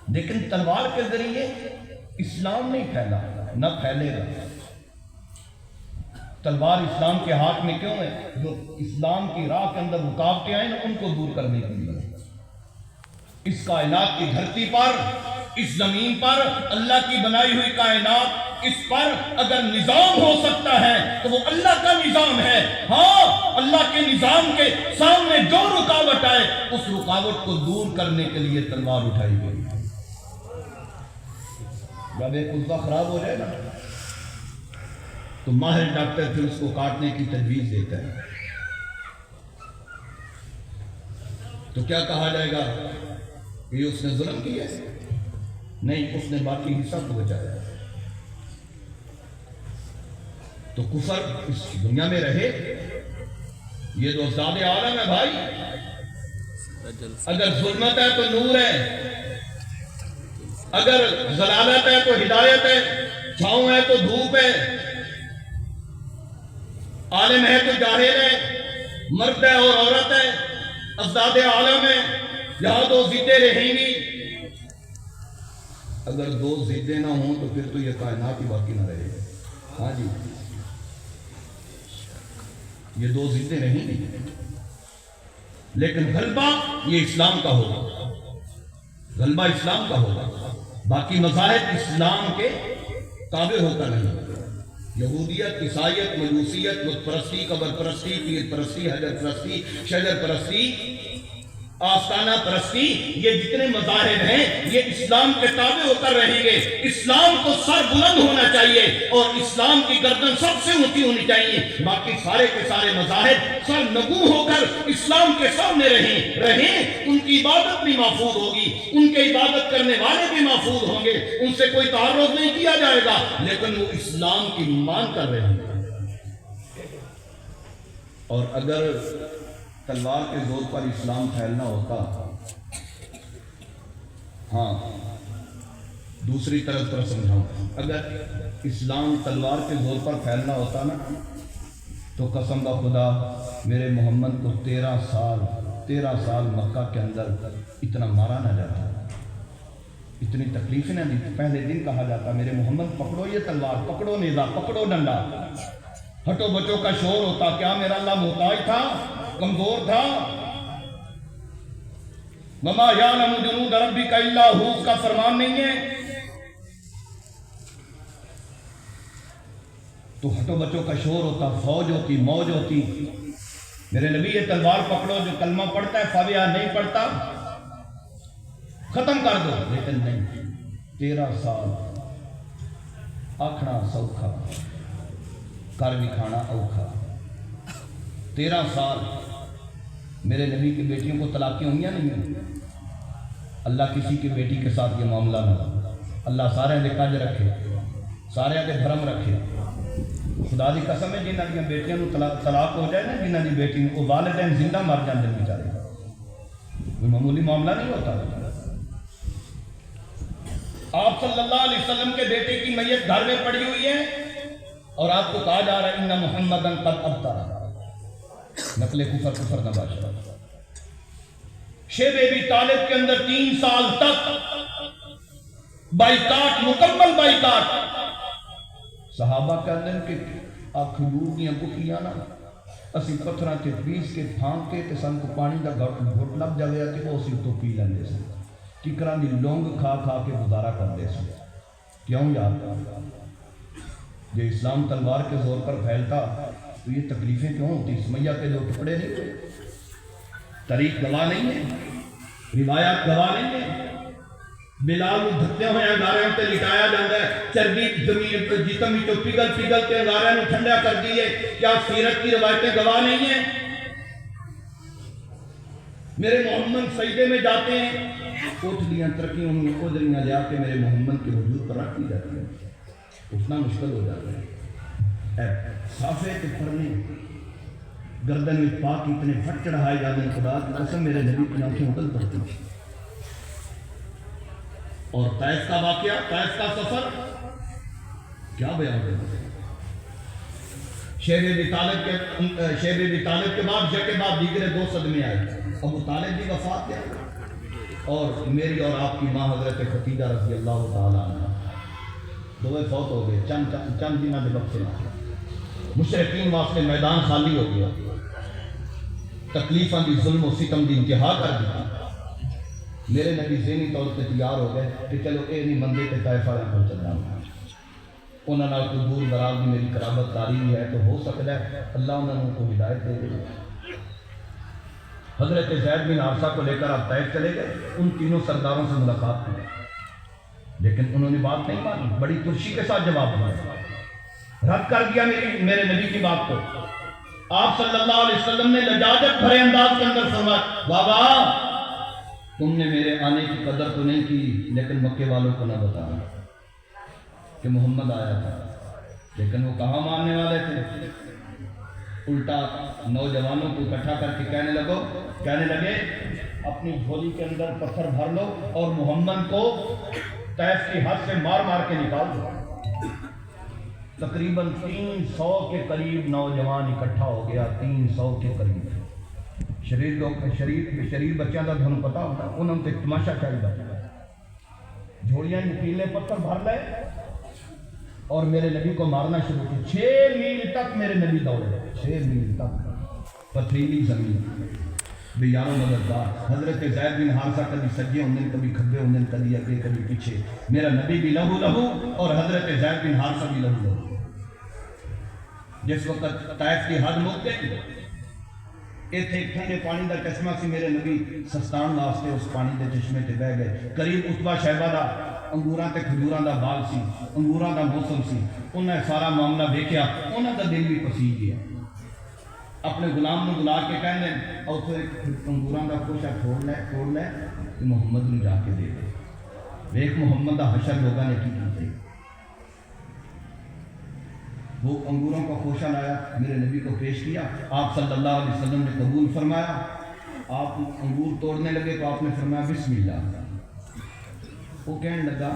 لیکن تلوار کے ذریعے اسلام نہیں پھیلا، نہ پھیلے گا۔ تلوار اسلام کے ہاتھ میں کیوں ہے؟ جو اسلام کی راہ کے اندر رکاوٹیں آئیں ان کو دور کرنے کے لیے۔ اس کائنات کی دھرتی پر، اس زمین پر، اللہ کی بنائی ہوئی کائنات، اس پر اگر نظام ہو سکتا ہے تو وہ اللہ کا نظام ہے۔ ہاں، اللہ کے نظام کے سامنے جو رکاوٹ آئے اس رکاوٹ کو دور کرنے کے لیے تلوار اٹھائی گئی۔ جب ایک عضو خراب ہو جائے نا تو ماہر ڈاکٹر پھر اس کو کاٹنے کی تجویز دیتا ہے، تو کیا کہا جائے گا؟ یہ اس نے ظلم کیا ہے؟ نہیں، اس نے باقی حصہ کو بچایا۔ تو کفر اس دنیا میں رہے، یہ تو ازداد عالم ہے بھائی۔ اگر ظلمت ہے تو نور ہے، اگر ضلالت ہے تو ہدایت ہے، چھاؤں ہے تو دھوپ ہے، عالم ہے تو جاہل ہے، مرد ہے اور عورت ہے، ازداد عالم ہے، یہاں دو ضدیں رہیں گی۔ اگر دو ضدیں نہ ہوں تو پھر تو یہ کائنات ہی باقی نہ رہے گا۔ ہاں جی، یہ دو ضدیں رہیں گی، لیکن غلبہ یہ اسلام کا ہوگا، غلبہ اسلام کا ہوگا۔ باقی مذاہب اسلام کے تابع ہو کر نہیں، یہودیت، عیسائیت، مجوسیت، بت پرستی، قبر پرستی، پیر پرستی، حجر پرستی، شجر پرستی، آستانہ پرستی، یہ جتنے مذاہب ہیں یہ اسلام کے تابع ہو کر رہیں گے۔ اسلام کو سر بلند ہونا چاہیے اور اسلام کی گردن سب سے اونچی ہونی چاہیے۔ باقی سارے کے سارے مذاہب سر نگو ہو کر اسلام کے سامنے رہیں، ان کی عبادت بھی محفوظ ہوگی، ان کے عبادت کرنے والے بھی محفوظ ہوں گے، ان سے کوئی تعرض نہیں کیا جائے گا، لیکن وہ اسلام کی مان کر رہے ہیں۔ اور اگر تلوار کے زور پر اسلام پھیلنا ہوتا، ہاں دوسری طرف پر سمجھاؤں، اگر اسلام تلوار کے زور پر پھیلنا ہوتا نا تو قسم کا خدا میرے محمد کو 13 سال مکہ کے اندر اتنا مارا نہ جاتا، اتنی تکلیفیں نہ دی۔ پہلے دن کہا جاتا میرے محمد پکڑو یہ تلوار، پکڑو نیزہ، پکڑو ڈنڈا، ہٹو بچوں کا شور ہوتا۔ کیا میرا اللہ محتاج تھا؟ کمزور تھا؟ وَمَا يَعْلَمُ جُنُودَ رَبِّكَ إِلَّا هُوَ، اس کا فرمان نہیں ہے؟ تو ہٹو بچوں کا شور ہوتا، فوج ہوتی، موج ہوتی۔ میرے نبی یہ تلوار پکڑو، جو کلمہ پڑھتا ہے فاتحہ نہیں پڑھتا ختم کر دو، لیکن نہیں۔ 13 سال آکھنا سوکھا، کر بھی کھانا اوکھا۔ 13 سال میرے نبی کی بیٹیوں کو طلاقیں ہوئی یا نہیں ہوئی؟ اللہ کسی کی بیٹی کے ساتھ یہ معاملہ نہ ہو، اللہ سارے دے کج رکھے، سارے دے دھرم رکھے۔ خدا دی قسم ہے جنہاں دی بیٹیاں نو طلاق ہو جائے نا، جنہاں دی بیٹی وہ والدین زندہ مر جاندے بیچارے، کوئی معمولی معاملہ نہیں ہوتا۔ آپ صلی اللہ علیہ وسلم کے بیٹے کی میت گھر میں پڑی ہوئی ہے اور آپ کو کہا جا رہا ہے ان محمدًا قد ابتر، نقل کفر نہ باشا۔ شیب ابی طالب کے اندر 3 سال تک بائیکاٹ، مکمل بائیکاٹ۔ صحابہ کے اندر کہ کھجور دیاں گٹھلیاں نا اسی پتھراں تے پیس کے پھانک کے تے سن کو پانی دا گھٹ لگ جاوے تے وہ اسی تو پی لیندے سن، ٹکراں دی لونگ کھا کھا کے گزارا کرتے سن۔ کیوں یار؟ جو اسلام تلوار کے زور پر پھیلتا تو یہ تکلیفیں کیوں ہوتی؟ سمیہ کے 2 ٹکڑے نہیں ہوئے؟ تاریخ گواہ نہیں ہے، روایات گواہ نہیں ہے۔ بلال دھکتے ہوئے انگارے تے لٹایا جاتا ہے، چربی زمین جسم میں پگھل کے انگارے نو ٹھنڈا کر دیے۔ کیا سیرت کی روایتیں گواہ نہیں ہیں؟ میرے محمد سجدے میں جاتے ہیں، کوٹھلیاں ترقیوں میں اجڑیاں لیا کے میرے محمد کے وجود پر رکھ دی جاتی ہیں، اٹھنا مشکل ہو جاتا ہے۔ صافے کے پڑھنے گردن میں پاک اتنے پھٹ چڑھائے جاتے ہیں، خدا کی قسم میرے نبی کی آنکھیں اگل پڑتی ہیں۔ اور طائف کا واقعہ، طائف کا سفر کیا بیان کرتے ہیں؟ شیب ابی طالب کے بعد یک بعد دیگرے 2 صدمے آئے۔ ابو طالب کی وفات کیا؟ اور میری اور آپ کی ماں حضرت ختیجہ رضی اللہ تعالیٰ عنہ دوے فوت ہو گئے چند دنوں کے وقت سے مشرقین واسطے میدان خالی ہو گیا، تکلیفاں دی ظلم و ستم دی انتہا کر دی۔ میرے نبی ذہنی طور پہ تیار ہو گئے کہ چلو اے نہیں مندے تے طائف والے کو چلنا، انہوں نے کوئی دور دراز کی میری قرابت داری بھی ہے تو ہو سکتا ہے اللہ انہوں نے کو ہدایت دے دے۔ حضرت زید بن حارثہ کو لے کر آپ طائف چلے گئے، ان تینوں سرداروں سے ملاقات کی، لیکن انہوں نے بات نہیں مانی، بڑی ترشی کے ساتھ جواب دیا، رد کر دیا میرے نبی کی بات کو۔ آپ صلی اللہ علیہ وسلم نے لجاجت بھرے انداز کے اندر فرمایا، بابا تم نے میرے آنے کی قدر تو نہیں کی، لیکن مکے والوں کو نہ بتانا کہ محمد آیا تھا، لیکن وہ کہاں ماننے والے تھے؟ الٹا نوجوانوں کو اکٹھا کر کے کہنے لگے اپنی جھولی کے اندر پتھر بھر لو اور محمد کو طائف کی حد سے مار مار کے نکال دو۔ تقریباً 300 کے قریب نوجوان اکٹھا ہو گیا، 300 کے قریب۔ شریر بچوں کا تمہیں پتا ہوتا، انہوں نے تماشا چاہیے، جھولیاں نکیلے پتھر بھر لے اور میرے نبی کو مارنا شروع کی۔ 6 میل تک میرے نبی دوڑے، 6 میل تک پتھریلی زمین۔ بے یاروں مددگار حضرت زید بن حارثہ کبھی سجے ہوندے، کبھی کھبے ہوندے، کبھی اگے کبھی پیچھے، میرا نبی بھی لہو لہو اور حضرت زید بن حارثہ بھی لہو لہو۔ جس وقت طائف کی حد مک گئی، ایتھے ایک ٹھنڈے پانی دا چشمہ سی، میرے نبی سستان واسطے اس پانی دے چشمے تے بہ گئے۔ قریب عتبہ شیبہ دا انگوراں تے کھجوراں دا باغ سی، انگوراں دا موسم سی، انہیں سارا معاملہ دیکھیا، انہاں دا دل بھی پسیج گیا۔ اپنے غلام نے بلا کے کہنے اور پھر انگوراں دا کوشا توڑ لے کہ محمد نے جا کے دے دے۔ ایک محمد دا حشر لوگاں نے کی کی، وہ انگوروں کا خوشہ لایا، میرے نبی کو پیش کیا، آپ صلی اللہ علیہ وسلم نے قبول فرمایا۔ آپ انگور توڑنے لگے تو آپ نے فرمایا بسم اللہ۔ وہ کہنے لگا